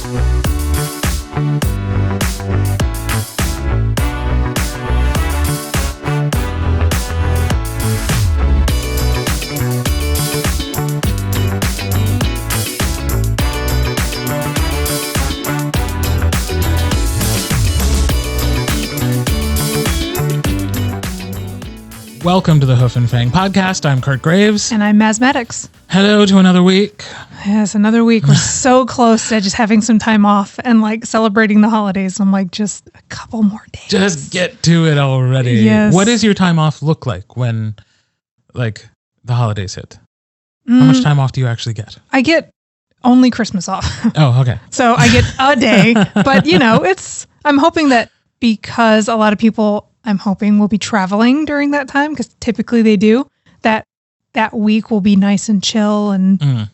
Welcome to the Hoof Fang podcast. I'm Kirt Graves. And I'm Maz Maddox. Hello to another week. Yes, another week. We're so close to just having some time off and like celebrating the holidays. I'm like, just a couple more days. Just get to it already. Yes. What does your time off look like when like the holidays hit? How much time off do you actually get? I get only Christmas off. Oh, okay. So I get a day, but you know, I'm hoping that because a lot of people I'm hoping will be traveling during that time, because typically they do, that week will be nice and chill, and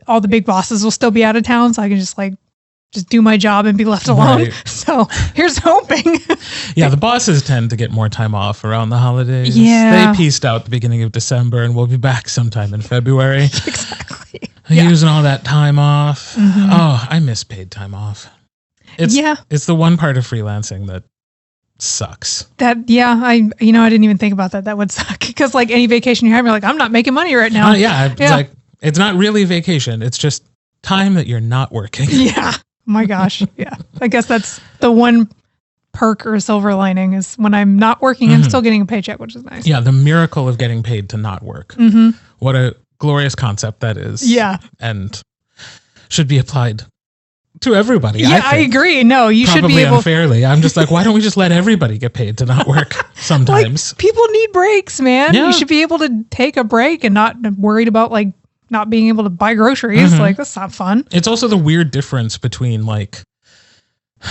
all the big bosses will still be out of town, so I can just do my job and be left alone. Right. So here's hoping. Yeah, the bosses tend to get more time off around the holidays. Yeah. They pieced out the beginning of December, and we'll be back sometime in February. Exactly. Using all that time off. Mm-hmm. Oh, I miss paid time off. It's the one part of freelancing that sucks. I didn't even think about that. That would suck, because like any vacation you have, you're like, I'm not making money right now. Like it's not really vacation. It's just time that you're not working. Yeah. Oh my gosh. Yeah. I guess that's the one perk or silver lining, is when I'm not working, I'm still getting a paycheck, which is nice. Yeah. The miracle of getting paid to not work. Mm-hmm. What a glorious concept that is. Yeah. And should be applied to everybody. Yeah, I agree. No, you probably should be able. Unfairly. I'm just like, why don't we just let everybody get paid to not work sometimes? Like, people need breaks, man. Yeah. You should be able to take a break and not worried about like not being able to buy groceries. Like, that's not fun. It's also the weird difference between like,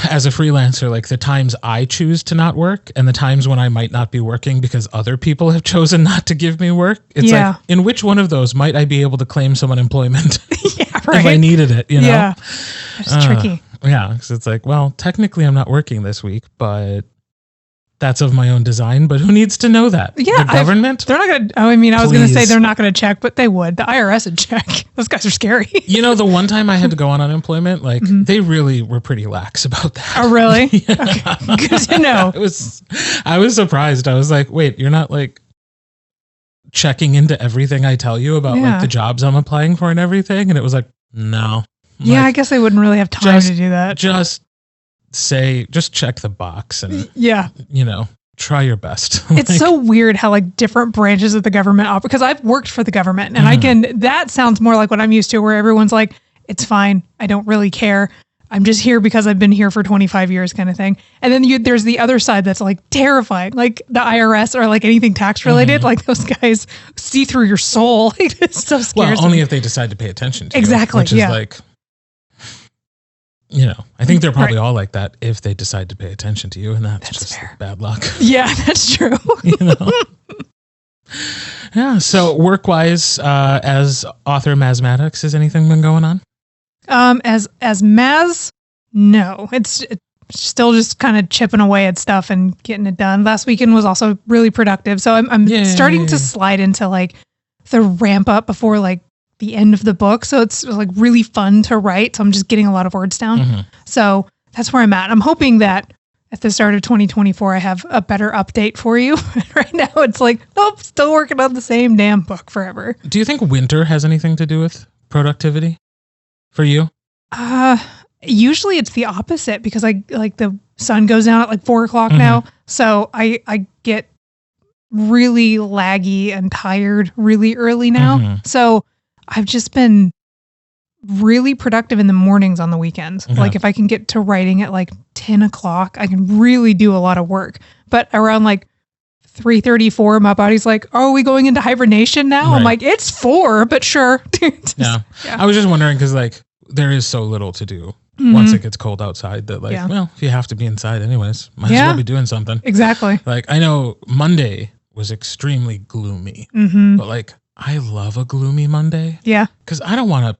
as a freelancer, like the times I choose to not work and the times when I might not be working because other people have chosen not to give me work. It's like, in which one of those might I be able to claim some unemployment? Yeah, right. If I needed it, you know? Yeah. It's tricky. Yeah. Because it's like, well, technically I'm not working this week, but that's of my own design. But who needs to know that? Yeah. The government? They're not going to, I was going to say they're not going to check, but they would. The IRS would check. Those guys are scary. You know, the one time I had to go on unemployment, like they really were pretty lax about that. Oh, really? Yeah. Okay. Good to know. I was surprised. I was like, wait, you're not like checking into everything I tell you about like the jobs I'm applying for and everything? And it was like, no. Yeah, I guess they wouldn't really have time to do that. Just check the box and, try your best. It's so weird how like different branches of the government because I've worked for the government, and that sounds more like what I'm used to, where everyone's like, it's fine, I don't really care, I'm just here because I've been here for 25 years kind of thing. And then there's the other side that's like terrifying, like the IRS or like anything tax related. Like those guys see through your soul. It's so scary. Well, only if they decide to pay attention to exactly, you, which is like, I think they're probably all like that if they decide to pay attention to you, and that's just fair. Bad luck. Yeah, that's true. Yeah. So work-wise, as author Maz Maddox, has anything been going on? As Maz, no. It's still just kind of chipping away at stuff and getting it done. Last weekend was also really productive, so I'm starting to slide into like the ramp up before like the end of the book. So it's like really fun to write. So I'm just getting a lot of words down. So that's where I'm at. I'm hoping that at the start of 2024, I have a better update for you. Right now, it's like, nope, still working on the same damn book forever. Do you think winter has anything to do with productivity for you? Usually it's the opposite, because I like the sun goes down at like 4:00 now. So I get really laggy and tired really early now. So I've just been really productive in the mornings on the weekends. Like if I can get to writing at like 10 o'clock, I can really do a lot of work. But around like 3:34, my body's like, oh, are we going into hibernation now? Right. I'm like, it's 4, but sure. I was just wondering, because like there is so little to do once it gets cold outside that like, well, if you have to be inside anyways, might as well be doing something. Exactly. Like I know Monday was extremely gloomy, but like I love a gloomy Monday. Yeah. Because I don't want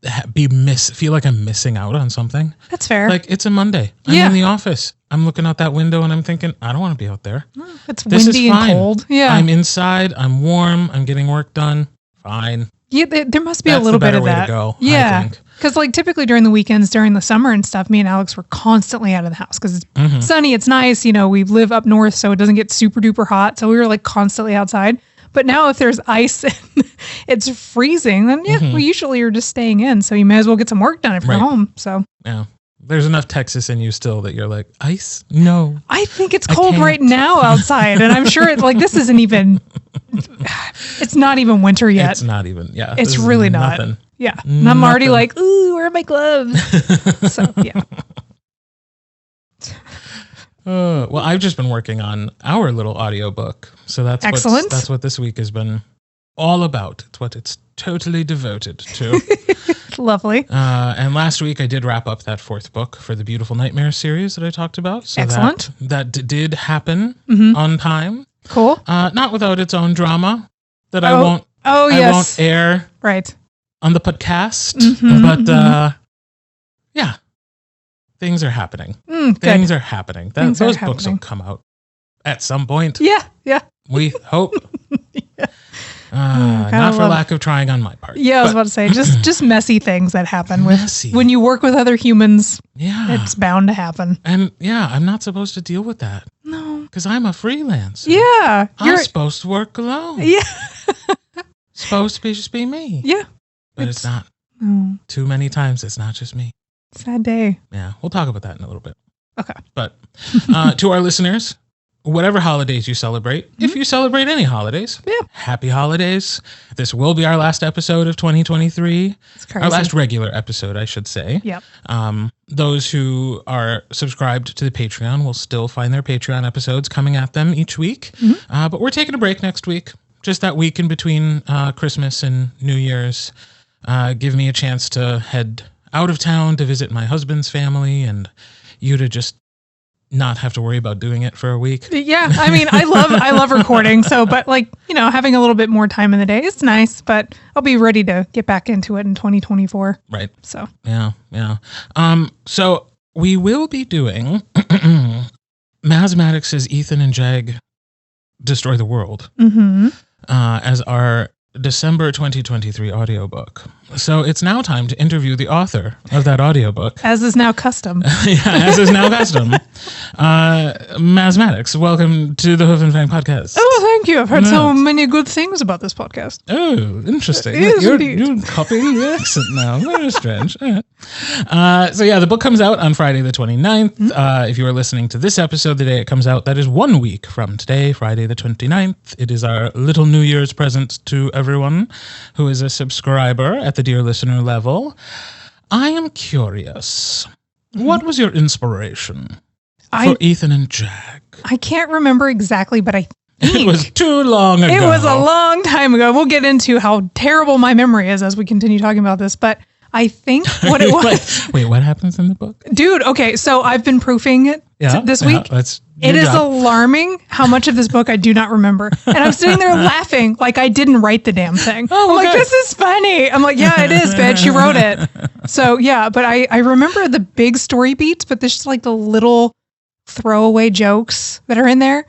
to feel like I'm missing out on something. That's fair. Like it's a Monday. I'm in the office. I'm looking out that window and I'm thinking, I don't want to be out there. It's windy and cold. Yeah. I'm inside. I'm warm. I'm getting work done. Fine. Yeah, there must be a little bit of that. Way to go, yeah. I think. Because like typically during the weekends, during the summer and stuff, me and Alex were constantly out of the house because it's sunny, it's nice. You know, we live up north, so it doesn't get super duper hot. So we were like constantly outside. But now if there's ice and it's freezing, then we usually are just staying in. So you may as well get some work done if you're home. So yeah. There's enough Texas in you still that you're like, ice? No. I think it's cold right now outside. And I'm sure it's like, this isn't even, it's not even winter yet. It's not even, It's really not. Nothing. Yeah. And I'm already like, ooh, where are my gloves? So, yeah. Well, I've just been working on our little audiobook. So that's excellent. That's what this week has been all about. It's what it's totally devoted to. Lovely. And last week I did wrap up that 4th book for the Beautiful Nightmare series that I talked about. So excellent. That did happen on time. Cool. Not without its own drama that I won't air on the podcast. But yeah, things are happening. Things are happening. Those books will come out at some point. Yeah. We hope. Not for lack of trying on my part. Yeah, I was about to say, just messy things that happen when you work with other humans. Yeah. It's bound to happen. And I'm not supposed to deal with that. No. Because I'm a freelancer. Yeah. I'm supposed to work alone. Yeah. Supposed to just be me. Yeah. But it's not. No. Too many times it's not just me. Sad day. Yeah. We'll talk about that in a little bit. Okay. But to our listeners, whatever holidays you celebrate, if you celebrate any holidays, happy holidays. This will be our last episode of 2023. It's crazy. Our last regular episode, I should say. Yep. Those who are subscribed to the Patreon will still find their Patreon episodes coming at them each week. But we're taking a break next week. Just that week in between Christmas and New Year's. Give me a chance to head out of town to visit my husband's family and you to just not have to worry about doing it for a week. Yeah. I mean, I love recording. So, but like, having a little bit more time in the day, it's nice, but I'll be ready to get back into it in 2024. Right. So, yeah. So we will be doing Maz Maddox's Ethan and Jag Destroy the World as our December 2023 audiobook. So it's now time to interview the author of that audiobook. As is now custom. As is now custom. Maz Maddox, welcome to the Hoof Fang podcast. Oh, thank you. I've heard so many good things about this podcast. Oh, interesting. You're copying the accent now. Very strange. All right. So the book comes out on Friday the 29th. If you are listening to this episode the day it comes out, that is 1 week from today, Friday the 29th. It is our little New Year's present to everyone who is a subscriber at the dear listener level. I am curious. What was your inspiration for Ethan and Jag? I can't remember exactly, but I think it was too long ago. It was a long time ago. We'll get into how terrible my memory is as we continue talking about this, but I think what it was. Wait, what happens in the book? Dude, okay, so I've been proofing it this week. It is alarming how much of this book I do not remember. And I'm sitting there laughing like I didn't write the damn thing. I'm like, this is funny. I'm like, yeah, it is, bitch. You wrote it. So, yeah, but I remember the big story beats, but there's just like the little throwaway jokes that are in there.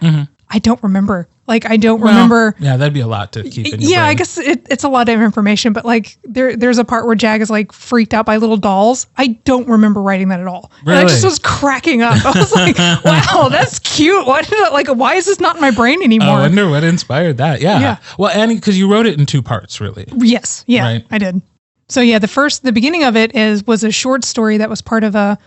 I don't remember. Like, I don't remember. Yeah, that'd be a lot to keep in your brain. I guess it's a lot of information, but like there's a part where Jag is like freaked out by little dolls. I don't remember writing that at all. Really? And I just was cracking up. I was like, wow, that's cute. Why is this not in my brain anymore? I wonder what inspired that. Yeah. Well, and because you wrote it in 2 parts, really. Yes. Yeah, right? I did. So yeah, the beginning of it was a short story that was part of an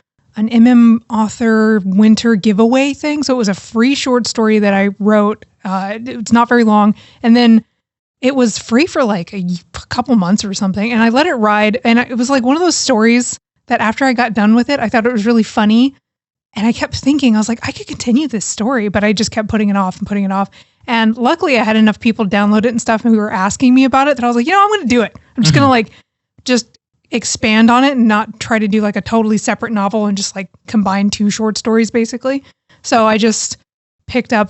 author winter giveaway thing. So it was a free short story that I wrote. It's not very long. And then it was free for like a couple months or something. And I let it ride. And it was like one of those stories that after I got done with it, I thought it was really funny. And I kept thinking, I was like, I could continue this story, but I just kept putting it off and putting it off. And luckily I had enough people download it and stuff and who were asking me about it that I was like, I'm going to do it. I'm just going to just expand on it and not try to do like a totally separate novel and just like combine 2 short stories basically. So I just picked up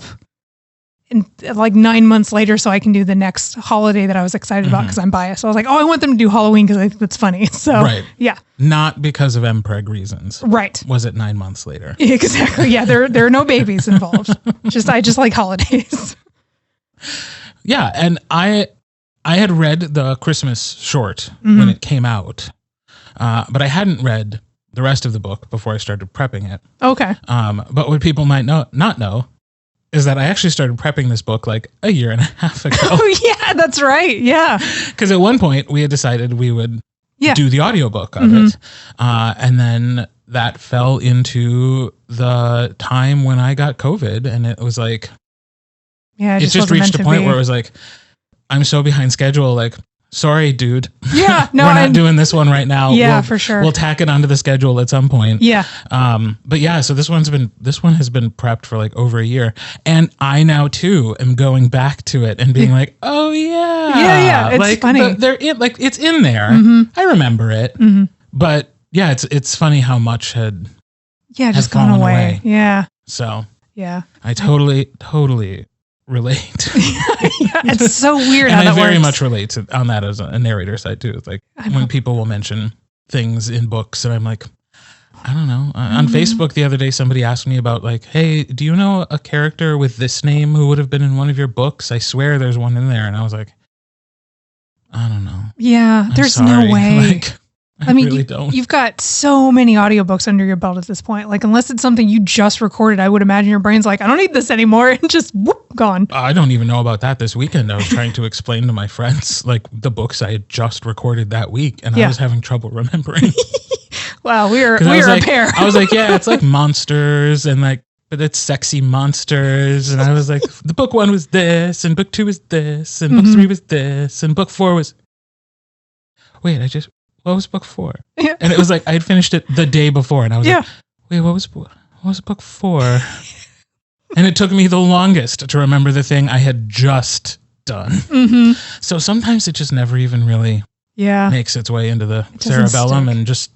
in like 9 months later so I can do the next holiday that I was excited about because I'm biased. So I was like, I want them to do Halloween because I think that's funny. So yeah. Not because of MPreg reasons. Right. Was it 9 months later? Exactly. Yeah. There are no babies involved. I just like holidays. Yeah. And I had read the Christmas short when it came out. But I hadn't read the rest of the book before I started prepping it. Okay. But what people might not know is that I actually started prepping this book like a year and a half ago. Oh, yeah, that's right. Yeah. Because at one point we had decided we would do the audiobook of it. And then that fell into the time when I got COVID, and it was like, it just reached a point where it was like, I'm so behind schedule. Like, sorry, dude. Yeah, no, we're not doing this one right now. Yeah, for sure. We'll tack it onto the schedule at some point. Yeah. But yeah, so this one has been prepped for like over a year, and I now too am going back to it and being like, oh yeah, It's like, funny. It's in there. I remember it, but yeah, it's funny how much had just gone away. Yeah. So yeah, I totally relate. It's so weird and how that I very works. much relate on that as a narrator side too. It's like when people will mention things in books, and I'm like, I don't know. On Facebook the other day, somebody asked me about like, hey, do you know a character with this name who would have been in one of your books? I swear there's one in there. And I was like, I don't know. Yeah, there's sorry. no way. Like, I mean, really don't. You've got so many audiobooks under your belt at this point. Like, unless it's something you just recorded, I would imagine your brain's like, I don't need this anymore, and just whoop, gone. I don't even know about that this weekend. I was trying to explain to my friends like the books I had just recorded that week, and I was having trouble remembering. Wow, we are a pair. I was like, yeah, it's like monsters, and like, but it's sexy monsters. And I was like, the book 1 was this, and book 2 was this, and book 3 was this, and book 4 was. Wait, what was book 4? Yeah. And it was like I had finished it the day before, and I was like, wait, what was book 4? And it took me the longest to remember the thing I had just done. So sometimes it just never even really makes its way into the cerebellum and just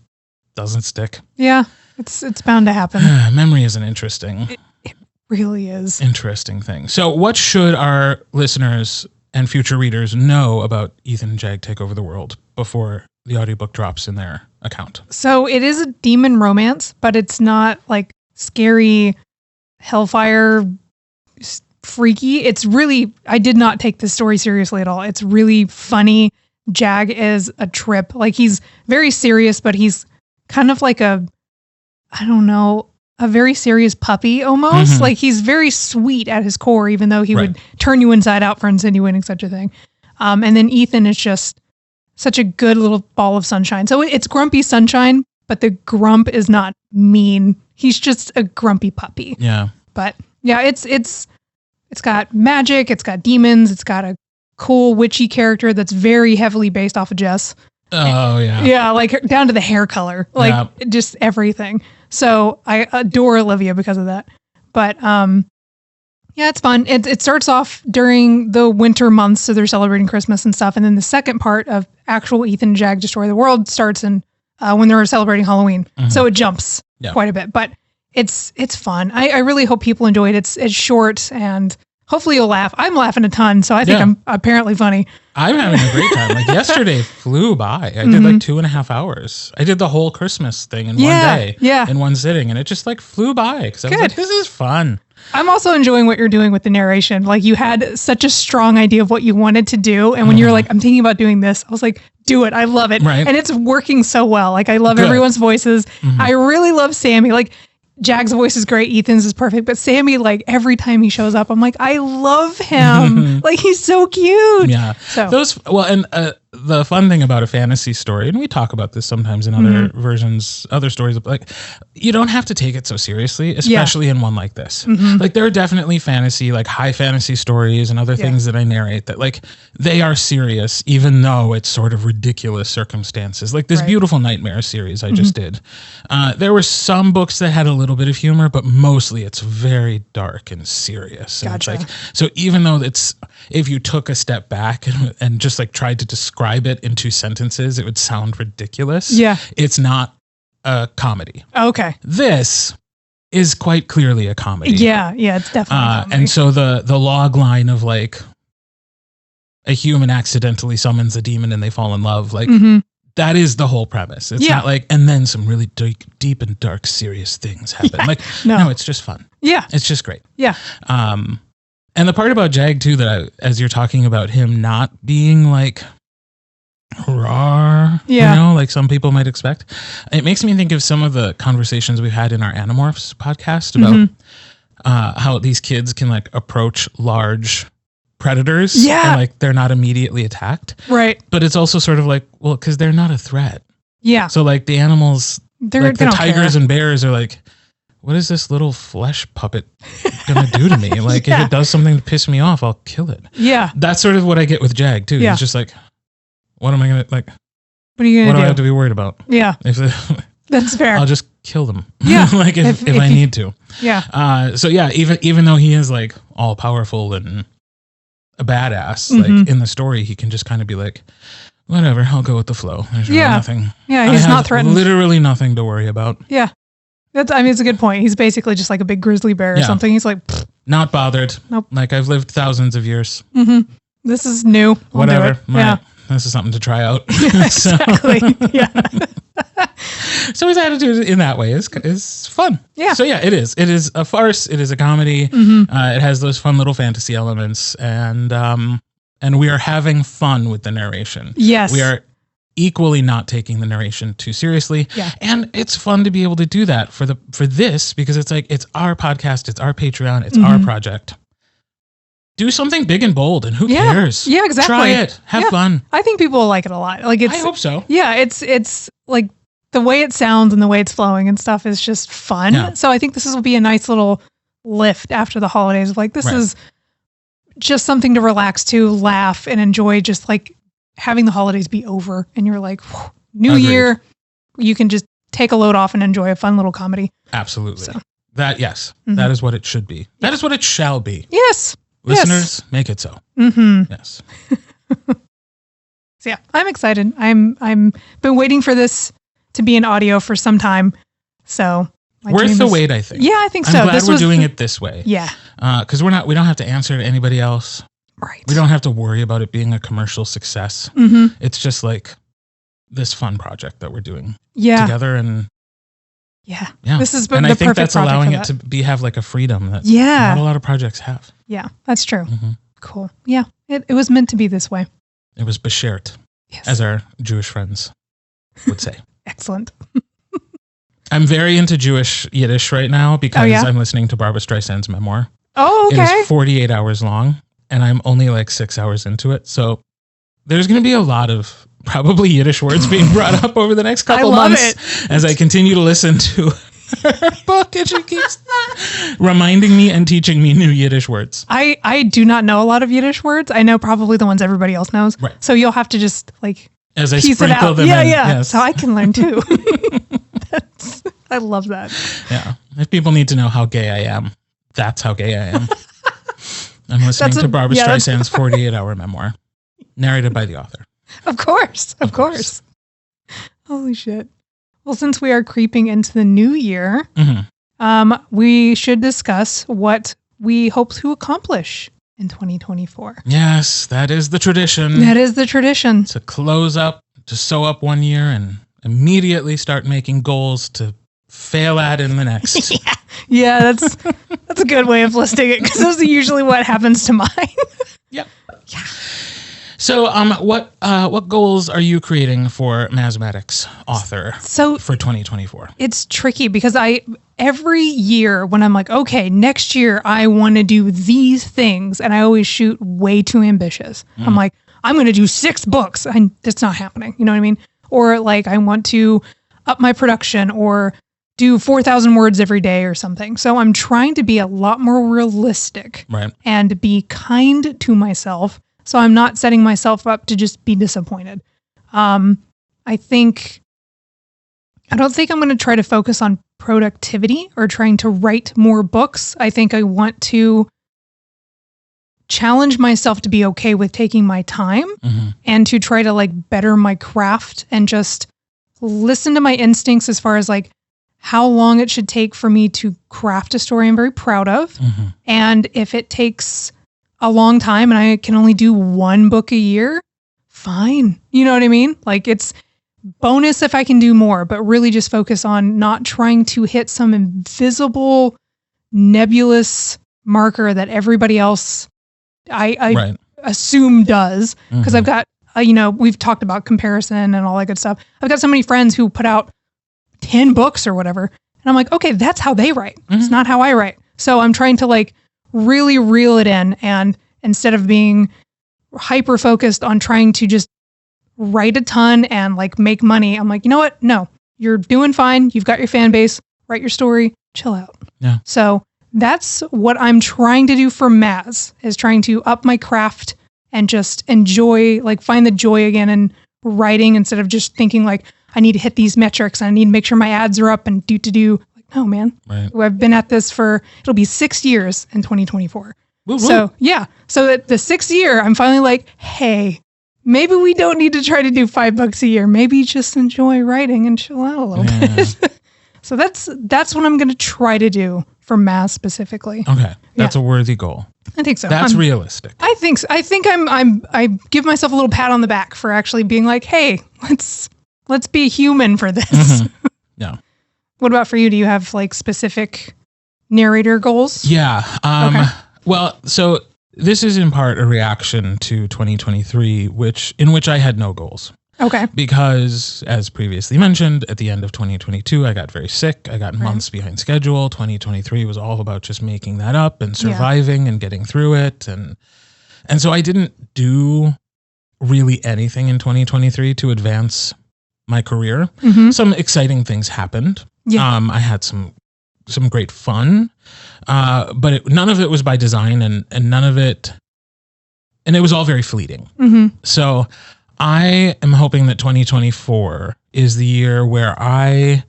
doesn't stick. Yeah, it's bound to happen. Memory is an interesting. It really is. Interesting thing. So what should our listeners and future readers know about Ethan and Jag Take Over the World before the audiobook drops in their account? So it is a demon romance, but it's not like scary hellfire freaky. It's really, I did not take this story seriously at all. It's really funny. Jag is a trip. Like, he's very serious, but he's kind of like a very serious puppy almost. Like, he's very sweet at his core, even though he would turn you inside out for insinuating such a thing. And then Ethan is just such a good little ball of sunshine. So it's grumpy sunshine, but the grump is not mean. He's just a grumpy puppy. Yeah. But yeah, it's got magic, it's got demons, it's got a cool witchy character that's very heavily based off of Jess. Oh yeah. Yeah, like down to the hair color, like just everything. So I adore Olivia because of that. But yeah, it's fun. It starts off during the winter months, so they're celebrating Christmas and stuff. And then the second part of actual Ethan and Jag Destroy the World starts in when they're celebrating Halloween. So it jumps quite a bit, but it's fun. I really hope people enjoy it. It's short, and hopefully you'll laugh. I'm laughing a ton, so I think I'm apparently funny. I'm having a great time. Like, yesterday flew by. I did like 2.5 hours. I did the whole Christmas thing in one day, in one sitting, and it just like flew by because I was like, this is fun. I'm also enjoying what you're doing with the narration. Like, you had such a strong idea of what you wanted to do, and when you're like, I'm thinking about doing this, I was like, do it. I love it. Right. And it's working so well. Like, I love everyone's voices. I really love Sammy. Like, Jag's voice is great. Ethan's is perfect. But Sammy, like, every time he shows up, I'm like, I love him. Like, he's so cute. Yeah. So the fun thing about a fantasy story, and we talk about this sometimes in other versions, other stories, like, you don't have to take it so seriously, especially in one like this. Like, there are definitely fantasy, like high fantasy stories and other things that I narrate that, like, they are serious, even though it's sort of ridiculous circumstances. Like this Beautiful Nightmare series I just did. There were some books that had a little bit of humor, but mostly it's very dark and serious. And it's like, so even though if you took a step back and just like tried to describe it in 2 sentences, it would sound ridiculous. Yeah. It's not a comedy. Okay. This is quite clearly a comedy. Yeah. Yeah. It's definitely a comedy. And so the log line of like a human accidentally summons a demon and they fall in love, like that is the whole premise. It's not like, and then some really deep and dark, serious things happen. Like, no, it's just fun. Yeah. It's just great. Yeah. And the part about Jag too, that as you're talking about him not being like raw, like some people might expect. It makes me think of some of the conversations we've had in our Animorphs podcast about how these kids can like approach large predators and like they're not immediately attacked. Right. But it's also sort of like, well, because they're not a threat. Yeah. So like the animals, like the tigers and bears are like, what is this little flesh puppet gonna do to me? Like if it does something to piss me off, I'll kill it. Yeah. That's sort of what I get with Jag too. It's just like, what am I gonna like? What are you gonna do? What do I have to be worried about? Yeah. That's fair. I'll just kill them. Yeah. Like if I need to. Yeah. So yeah, even though he is like all powerful and a badass, like in the story, he can just kind of be like, whatever, I'll go with the flow. There's really nothing. Yeah, he's not threatened. Literally nothing to worry about. Yeah. It's a good point. He's basically just like a big grizzly bear or something. He's like, pfft. Not bothered. Nope. Like I've lived thousands of years. Mm-hmm. This is new. Whatever. Yeah. This is something to try out. Exactly. Yeah. So his attitude in that way is fun. Yeah. So yeah, it is. It is a farce. It is a comedy. It has those fun little fantasy elements, and we are having fun with the narration. Yes. We are equally not taking the narration too seriously. Yeah. And it's fun to be able to do that for this because it's like, it's our podcast, it's our Patreon, it's our project. Do something big and bold and who cares? Yeah, exactly. Try it. Have fun. I think people will like it a lot. Like I hope so. Yeah, it's like the way it sounds and the way it's flowing and stuff is just fun. Yeah. So I think this will be a nice little lift after the holidays. Like this is just something to relax to, laugh and enjoy, just like having the holidays be over and you're like, new year, you can just take a load off and enjoy a fun little comedy. Absolutely. So. That is what it should be. That is what it shall be. Yes. Listeners, make it so. Yes. So yeah, I'm excited. I'm been waiting for this to be in audio for some time. So worth the wait, I think. Yeah, I think so. I'm glad we're doing it this way. Yeah. Because we don't have to answer to anybody else. Right. We don't have to worry about it being a commercial success. It's just like this fun project that we're doing together, and this has been the perfect project. And I think that's allowing it to have like a freedom that not a lot of projects have. Yeah, that's true. Cool. Yeah, it was meant to be this way. It was beshert, as our Jewish friends would say. Excellent. I'm very into Jewish Yiddish right now because I'm listening to Barbra Streisand's memoir. Oh, okay. It is 48 hours long. And I'm only like 6 hours into it. So there's going to be a lot of probably Yiddish words being brought up over the next couple months as I continue to listen to her book. And she keeps reminding me and teaching me new Yiddish words. I do not know a lot of Yiddish words. I know probably the ones everybody else knows. Right. So you'll have to just like as I sprinkle them in. Yeah. Yes. So I can learn too. I love that. Yeah. If people need to know how gay I am, that's how gay I am. I'm listening to Barbra Streisand's 48-hour memoir, narrated by the author. Of course. Holy shit. Well, since we are creeping into the new year, we should discuss what we hope to accomplish in 2024. Yes, that is the tradition. To close up, to sew up one year and immediately start making goals to fail at in the next. Yeah, that's a good way of listing it because those are usually what happens to mine. Yep. Yeah. So, what goals are you creating for Maz Maddox, author, for 2024? It's tricky because every year when I'm like, okay, next year I want to do these things, and I always shoot way too ambitious. I'm like, I'm going to do 6 books, and it's not happening. You know what I mean? Or like, I want to up my production or do 4,000 words every day or something. So I'm trying to be a lot more realistic and be kind to myself. So I'm not setting myself up to just be disappointed. I don't think I'm going to try to focus on productivity or trying to write more books. I think I want to challenge myself to be okay with taking my time and to try to like better my craft and just listen to my instincts as far as like how long it should take for me to craft a story I'm very proud of. And if it takes a long time and I can only do 1 book a year, fine. You know what I mean? Like it's bonus if I can do more, but really just focus on not trying to hit some invisible nebulous marker that everybody else I assume does. Because I've got we've talked about comparison and all that good stuff. I've got so many friends who put out 10 books or whatever. And I'm like, okay, that's how they write. Mm-hmm. It's not how I write. So I'm trying to like really reel it in. And instead of being hyper focused on trying to just write a ton and like make money, I'm like, you know what? No, you're doing fine. You've got your fan base. Write your story. Chill out. Yeah. So that's what I'm trying to do for Maz, is trying to up my craft and just enjoy, like find the joy again in writing instead of just thinking like, I need to hit these metrics and I need to make sure my ads are up and do. Like, no, man. Right. I've been at this it'll be 6 years in 2024. Woo-woo. So yeah. So at the 6th year, I'm finally like, hey, maybe we don't need to try to do $5 a year. Maybe just enjoy writing and chill out a little bit. So that's what I'm going to try to do for Maz specifically. Okay. That's a worthy goal. I think so. That's realistic. I think so. I think I give myself a little pat on the back for actually being like, hey, let's be human for this. Mm-hmm. Yeah. What about for you? Do you have like specific narrator goals? Yeah. Okay. Well, so this is in part a reaction to 2023, in which I had no goals. Okay. Because, as previously mentioned, at the end of 2022, I got very sick. I got months behind schedule. 2023 was all about just making that up and surviving and getting through it. And so I didn't do really anything in 2023 to advance my career. Mm-hmm. Some exciting things happened. Yeah. I had some great fun, but none of it was by design, and none of it, and it was all very fleeting. Mm-hmm. So I am hoping that 2024 is the year where I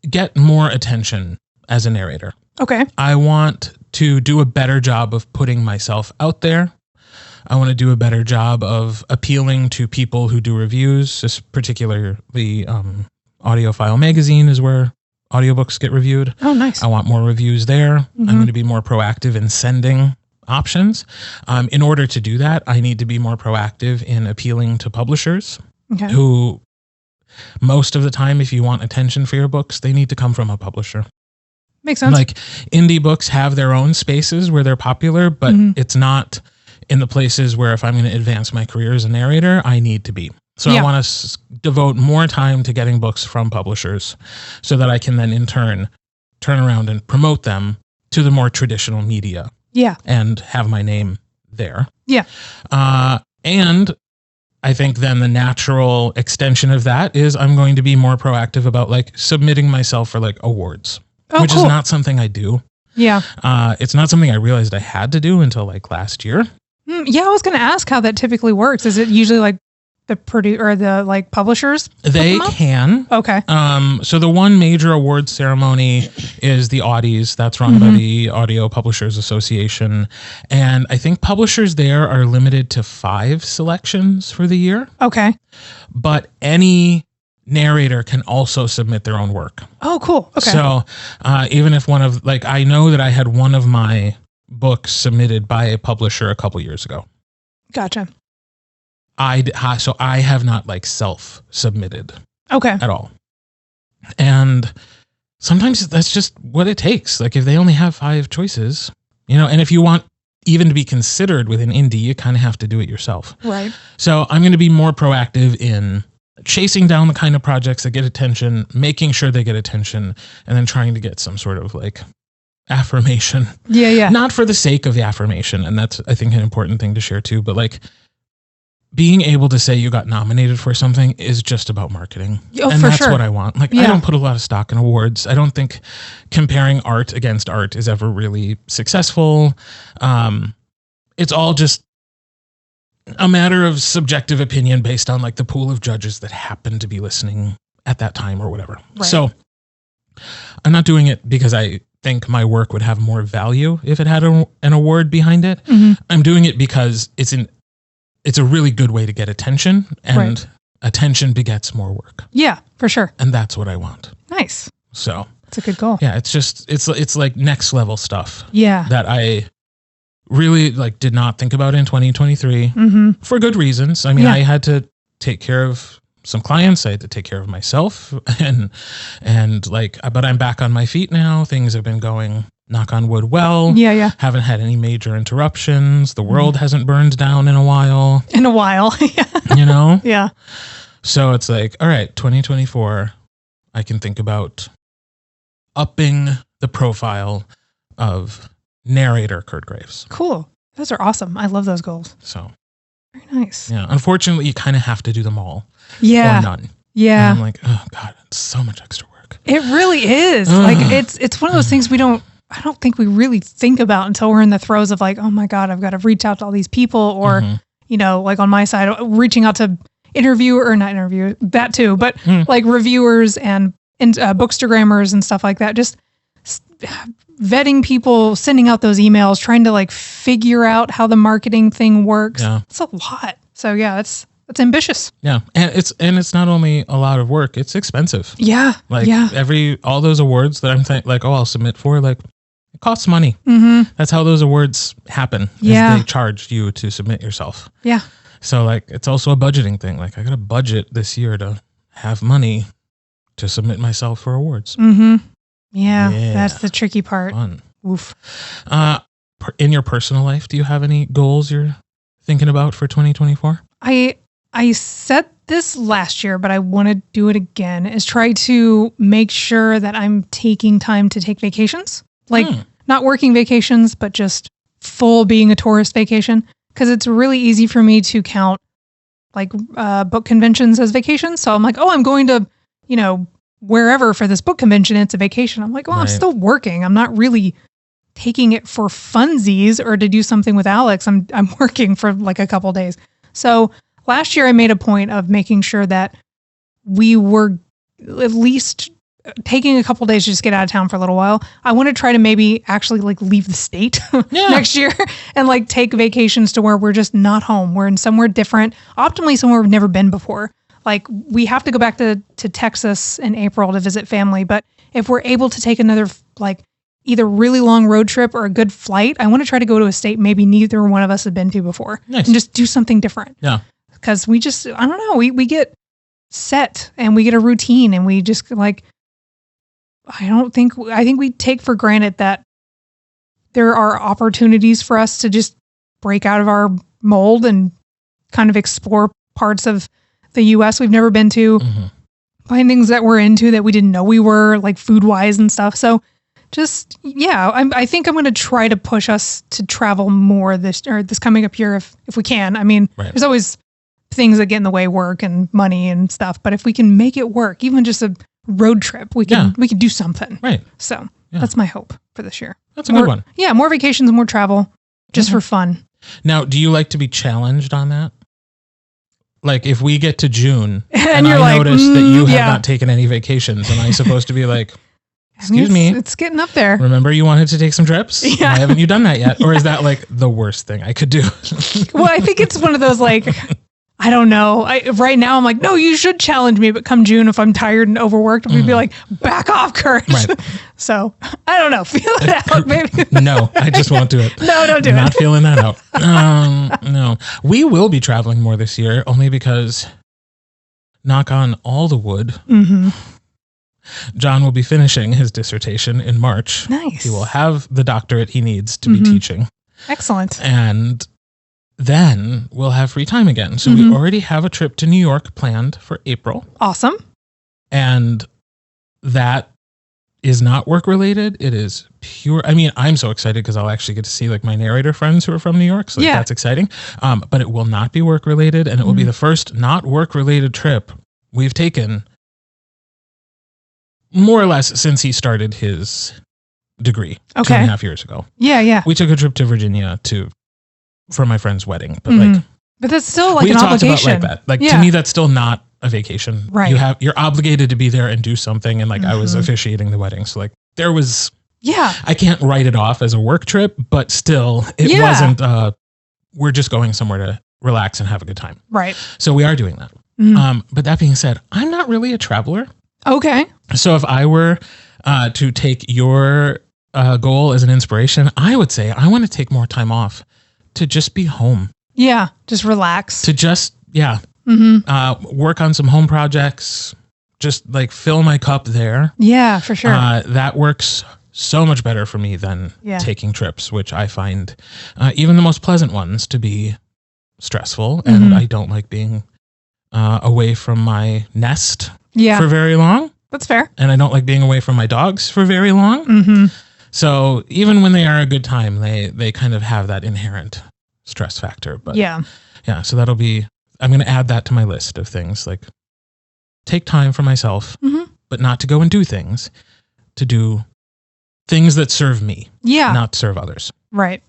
get more attention as a narrator. Okay. I want to do a better job of putting myself out there. I want to do a better job of appealing to people who do reviews, particularly Audiophile Magazine is where audiobooks get reviewed. Oh, nice. I want more reviews there. Mm-hmm. I'm going to be more proactive in sending options. In order to do that, I need to be more proactive in appealing to publishers who, most of the time, if you want attention for your books, they need to come from a publisher. Makes sense. Like indie books have their own spaces where they're popular, but it's not in the places where if I'm going to advance my career as a narrator, I need to be. So I want to devote more time to getting books from publishers so that I can then in turn turn around and promote them to the more traditional media. Yeah. And have my name there. Yeah. And I think then the natural extension of that is I'm going to be more proactive about like submitting myself for like awards, which is not something I do. Yeah. It's not something I realized I had to do until like last year. Yeah. I was going to ask how that typically works. Is it usually like the like publishers? They can. Okay. So the one major award ceremony is the Audies. That's run by the Audio Publishers Association. And I think publishers there are limited to 5 selections for the year. Okay. But any narrator can also submit their own work. Oh, cool. Okay. So even if I know that I had one of my books submitted by a publisher a couple years ago. Gotcha. So I have not like self-submitted at all. And sometimes that's just what it takes. Like if they only have 5 choices, and if you want even to be considered with an indie, you kind of have to do it yourself. Right. So I'm going to be more proactive in chasing down the kind of projects that get attention, making sure they get attention, and then trying to get some sort of like affirmation. Yeah, yeah. Not for the sake of the affirmation. And that's, I think, an important thing to share too. But like, being able to say you got nominated for something is just about marketing. Oh, and for that's sure. what I want. Like, I don't put a lot of stock in awards. I don't think comparing art against art is ever really successful. It's all just a matter of subjective opinion based on like the pool of judges that happen to be listening at that time or whatever. Right. So I'm not doing it because I think my work would have more value if it had an award behind it. Mm-hmm. I'm doing it because it's a really good way to get attention, and attention begets more work. Yeah, for sure. And that's what I want. Nice. So it's a good goal. Yeah, it's like next level stuff. Yeah. That I really like did not think about in 2023 for good reasons. I mean, I had to take care of some clients. I had to take care of myself, and like, but I'm back on my feet now. Things have been going knock on wood, well. Yeah. Haven't had any major interruptions. The world hasn't burned down in a while. Yeah. Yeah. So it's like, all right, 2024, I can think about upping the profile of narrator Kirt Graves. Cool. Those are awesome. I love those goals. So very nice. Yeah. Unfortunately, you kind of have to do them all. Yeah. Or none. Yeah. And I'm like, oh God, it's so much extra work. It really is. Like it's one of those things I don't think we really think about until we're in the throes of like, oh my God, I've got to reach out to all these people, or, like on my side, reaching out to that too, but like reviewers and bookstagrammers and stuff like that. Just vetting people, sending out those emails, trying to like figure out how the marketing thing works. Yeah. It's a lot. So yeah, it's ambitious. Yeah. And it's not only a lot of work, it's expensive. Yeah. Like all those awards that I'm like, oh, I'll submit for, like, it costs money. Mm-hmm. That's how those awards happen. Yeah. They charge you to submit yourself. Yeah. So like, it's also a budgeting thing. Like, I got a budget this year to have money to submit myself for awards. Mm-hmm. Yeah. That's the tricky part. Fun. Oof. In your personal life, do you have any goals you're thinking about for 2024? I set this last year, but I want to do it again, is try to make sure that I'm taking time to take vacations. Like not working vacations, but just full being a tourist vacation. Because it's really easy for me to count like book conventions as vacations. So I'm like, oh, I'm going to, wherever for this book convention. It's a vacation. I'm like, well, I'm still working. I'm not really taking it for funsies or to do something with Alex. I'm working for like a couple days. So last year I made a point of making sure that we were at least taking a couple days to just get out of town for a little while. I want to try to maybe actually like leave the state next year and like take vacations to where we're just not home. We're in somewhere different, optimally somewhere we've never been before. Like we have to go back to Texas in April to visit family. But if we're able to take another like either really long road trip or a good flight, I want to try to go to a state maybe neither one of us had been to before. Nice. And just do something different. Yeah. Because we just, I don't know, we get set and we get a routine and we just like, I think we take for granted that there are opportunities for us to just break out of our mold and kind of explore parts of the US we've never been to, find things that we're into that we didn't know we were, like food wise and stuff. So just, I think I'm going to try to push us to travel more this coming up year if we can. I mean, there's always things that get in the way, work and money and stuff. But if we can make it work, even just a road trip, we can do something. Right. So that's my hope for this year. That's a good one. Yeah. More vacations, more travel, just for fun. Now, do you like to be challenged on that? Like if we get to June and I like, notice that you have not taken any vacations, am I supposed to me? Excuse me. It's getting up there. Remember you wanted to take some trips? Yeah. Why haven't you done that yet? Or is that like the worst thing I could do? Well, I think it's one of those like, I don't know. Right now I'm like, no, you should challenge me. But come June, if I'm tired and overworked, we'd be like, back off, Kirt. Right. So I don't know. Feel it out, maybe. No, I just won't do it. No, don't do it. Not feeling that out. No. We will be traveling more this year only because, knock on all the wood, John will be finishing his dissertation in March. Nice. He will have the doctorate he needs to be teaching. Excellent. And then we'll have free time again. So we already have a trip to New York planned for April. Awesome. And that is not work related. It is pure. I mean, I'm so excited because I'll actually get to see like my narrator friends who are from New York. So that's exciting. But it will not be work related. And it will be the first not work related trip we've taken more or less since he started his degree 2.5 years ago. Yeah. We took a trip to Virginia for my friend's wedding, but but that's still like we an talked obligation. about like that. Like to me, that's still not a vacation. Right. You're obligated to be there and do something. And like I was officiating the wedding, so like there was. Yeah. I can't write it off as a work trip, but still, it wasn't. We're just going somewhere to relax and have a good time. Right. So we are doing that. But that being said, I'm not really a traveler. Okay. So if I were to take your goal as an inspiration, I would say I want to take more time off to just be home. Yeah. Just relax. To just, work on some home projects, just like fill my cup there. Yeah, for sure. That works so much better for me than taking trips, which I find even the most pleasant ones to be stressful. And I don't like being away from my nest for very long. That's fair. And I don't like being away from my dogs for very long. So even when they are a good time, they kind of have that inherent stress factor. But yeah, so that'll be, I'm going to add that to my list of things, like take time for myself, but not to go and do things, to do things that serve me, not serve others. Right.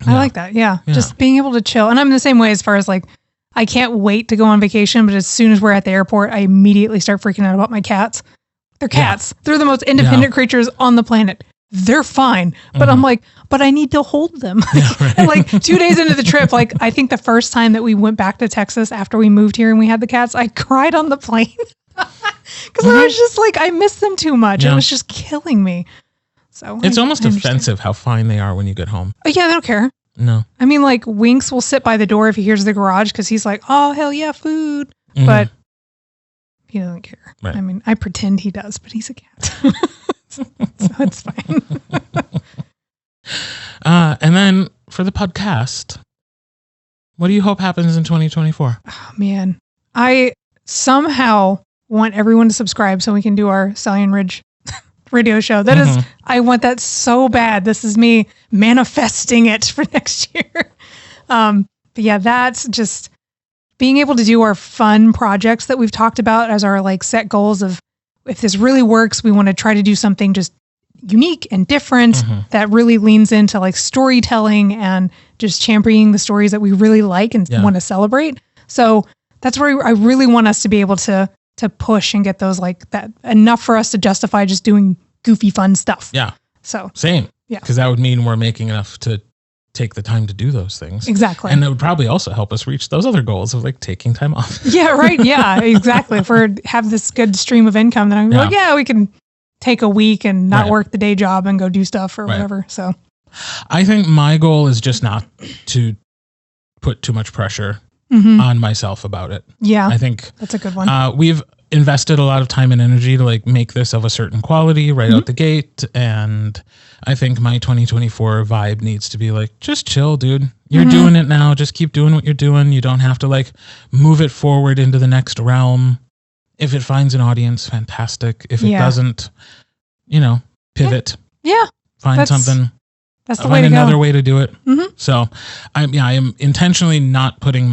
I like that. Yeah. Just being able to chill. And I'm the same way as far as like, I can't wait to go on vacation, but as soon as we're at the airport, I immediately start freaking out about my cats. They're cats. They're the most independent creatures on the planet. They're fine. But I'm like, but I need to hold them. And like 2 days into the trip, like I think the first time that we went back to Texas after we moved here and we had the cats, I cried on the plane. Because I was just like, I miss them too much. It was just killing me. So it's almost offensive how fine they are when you get home. Oh, yeah, they don't care. No. I mean, like, Winks will sit by the door if he hears the garage because he's like, oh, hell yeah, food. But he doesn't care. Right. I mean, I pretend he does, but he's a cat. So it's fine. And then for the podcast, what do you hope happens in 2024? Oh, man. I somehow want everyone to subscribe so we can do our Stallion Ridge radio show. That is, I want that so bad. This is me manifesting it for next year. But yeah, that's just being able to do our fun projects that we've talked about as our like set goals of, if this really works, we want to try to do something just unique and different that really leans into like storytelling and just championing the stories that we really like and want to celebrate. So that's where I really want us to be able to push and get those like that enough for us to justify just doing goofy, fun stuff. Yeah. So same. Yeah. Because that would mean we're making enough to take the time to do those things. Exactly. And it would probably also help us reach those other goals of like taking time off. Yeah, right. Yeah, exactly. If we have this good stream of income, then I'm like, yeah, we can take a week and not work the day job and go do stuff or whatever. So I think my goal is just not to put too much pressure on myself about it. Yeah. I think that's a good one. We've invested a lot of time and energy to like make this of a certain quality right out the gate. And I think my 2024 vibe needs to be like, just chill, dude. You're doing it now. Just keep doing what you're doing. You don't have to like move it forward into the next realm. If it finds an audience, fantastic. If it doesn't, pivot. Yeah. Find something. That's the way to go. Find another way to do it. So I am intentionally not putting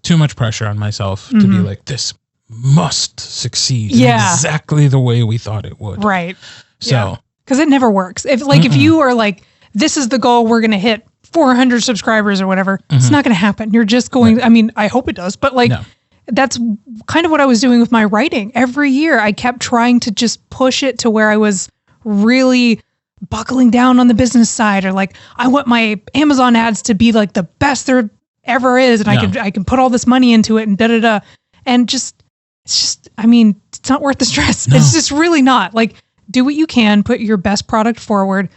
too much pressure on myself to be like, this must succeed exactly the way we thought it would. Right. So, because it never works. If you are like, this is the goal, we're going to hit 400 subscribers or whatever, it's not going to happen. You're just going, I mean, I hope it does, but like, that's kind of what I was doing with my writing. Every year I kept trying to just push it to where I was really buckling down on the business side, or like, I want my Amazon ads to be like the best there ever is. And I can put all this money into it and and it's just, I mean, it's not worth the stress. No. It's just really not. Like, do what you can, put your best product forward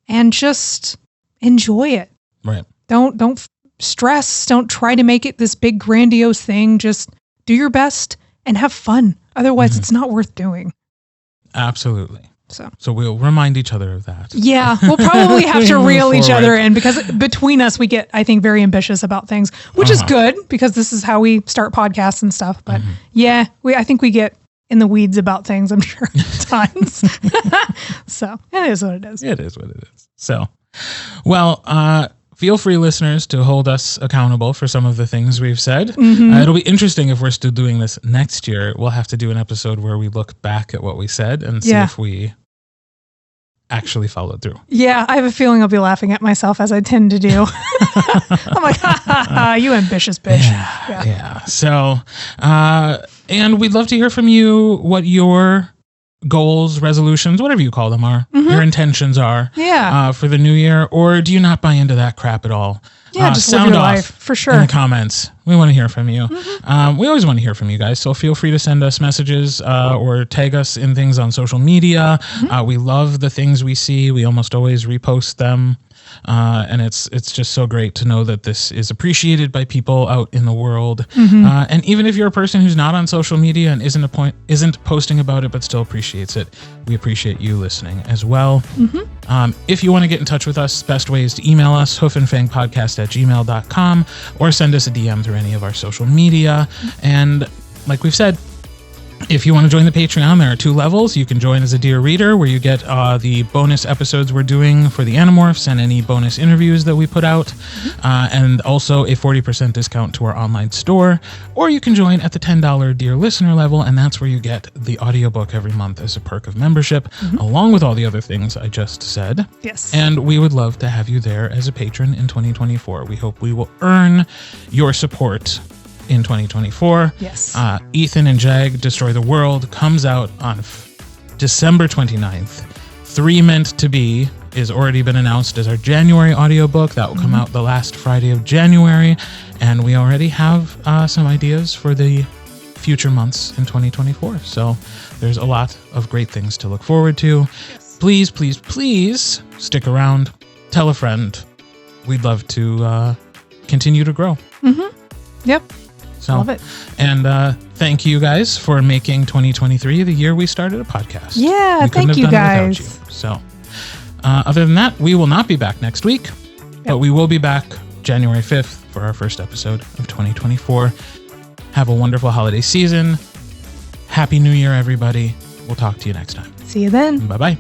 and just enjoy it. Right. Don't stress. Don't try to make it this big grandiose thing. Just do your best and have fun. Otherwise it's not worth doing. Absolutely. So we'll remind each other of that. Yeah, we'll probably have to reel each other in, because between us, we get, I think, very ambitious about things, which is good because this is how we start podcasts and stuff. But I think we get in the weeds about things, I'm sure, at times. So it is what it is. It is what it is. So, well, feel free, listeners, to hold us accountable for some of the things we've said. It'll be interesting if we're still doing this next year. We'll have to do an episode where we look back at what we said and see if we actually followed through. Yeah, I have a feeling I'll be laughing at myself, as I tend to do. I'm like, you ambitious bitch. Yeah. So, and we'd love to hear from you what your goals, resolutions, whatever you call them are, your intentions are for the new year, or do you not buy into that crap at all? Yeah, just live your life, for sure. In the comments. We want to hear from you. We always want to hear from you guys, so feel free to send us messages or tag us in things on social media. We love the things we see. We almost always repost them. And it's just so great to know that this is appreciated by people out in the world. And even if you're a person who's not on social media and isn't posting about it, but still appreciates it, we appreciate you listening as well. If you want to get in touch with us, best way is to email us, hoofandfangpodcast@gmail.com, or send us a DM through any of our social media. And like we've said, if you want to join the Patreon, there are 2 levels. You can join as a Dear Reader, where you get the bonus episodes we're doing for the Animorphs and any bonus interviews that we put out, and also a 40% discount to our online store. Or you can join at the $10 Dear Listener level, and that's where you get the audiobook every month as a perk of membership, along with all the other things I just said. Yes. And we would love to have you there as a patron in 2024. We hope we will earn your support in 2024. Yes. Ethan and Jag Destroy the World comes out on December 29th. 3 Meant to Be is already been announced as our January audiobook. That will come out the last Friday of January. And we already have some ideas for the future months in 2024. So there's a lot of great things to look forward to. Yes. Please, please, please stick around. Tell a friend. We'd love to continue to grow. Yep. So, love it. And thank you guys for making 2023 the year we started a podcast. Yeah, thank you guys. You. So, other than that, we will not be back next week, but we will be back January 5th for our first episode of 2024. Have a wonderful holiday season. Happy New Year, everybody. We'll talk to you next time. See you then. Bye-bye.